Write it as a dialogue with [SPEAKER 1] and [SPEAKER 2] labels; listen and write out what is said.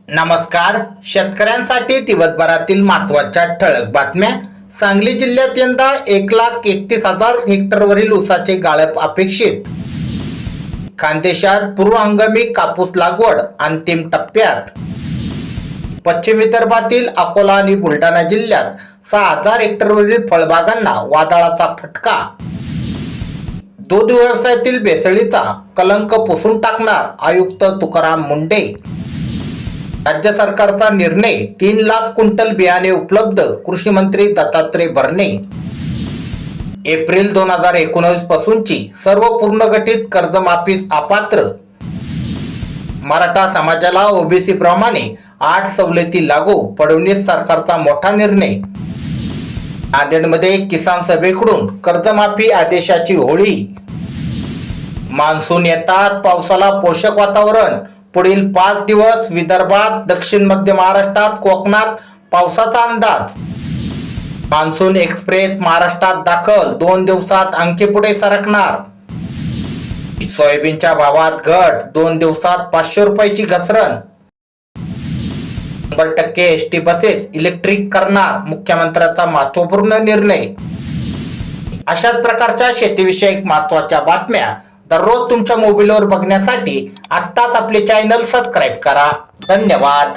[SPEAKER 1] नमस्कार. शेतकऱ्यांसाठी दिवसभरातील महत्त्वाच्या ठळक बातम्या. सांगली जिल्ह्यात यंदा 1,31,000 हेक्टरवरील ऊसाचे गाळप अपेक्षित. खानदेशात पूर्व हंगामी कापूस लागवड अंतिम टप्प्यात. पश्चिम विदर्भातील अकोला आणि बुलढाणा जिल्ह्यात 6,000 हेक्टरवरील फळबागांना वादळाचा फटका. दूध व्यवसायातील भेसळीचा कलंक पुसून टाकणार आयुक्त तुकाराम मुंढे. राज्य सरकारचा निर्णय, 3 लाख क्विंटल बियाणे उपलब्ध. कृषी मंत्री दत्तात्रय भरणे. एप्रिल 2019 पासूनची सर्व पूर्णगठित कर्जमाफीस अपात्र. मराठा समाजाला ओबीसी प्रमाणे 8 सवलती लागू. फडणवीस सरकारचा मोठा निर्णय. नांदेडमध्ये किसान सभेकडून कर्जमाफी आदेशाची होळी. मान्सून येतात, पावसाला पोषक वातावरण. पुढील 5 दिवस विदर्भात, दक्षिण मध्य महाराष्ट्रात, कोकणात पावसाचा अंदाज. मान्सून एक्सप्रेस महाराष्ट्रात दाखल, 2 दिवसात आणखी पुढे सरकणार. सोयाबीनच्या भावात घट, 2 दिवसात 500 रुपयाची घसरण. 100% एसटी बसेस इलेक्ट्रिक करणार, मुख्यमंत्र्यांचा महत्त्वपूर्ण निर्णय. अशाच प्रकारच्या शेतीविषयक महत्त्वाच्या बातम्या दररोज तुमच्या मोबाईलवर बघण्यासाठी आत्ताच आपले चॅनल सबस्क्राईब करा. धन्यवाद.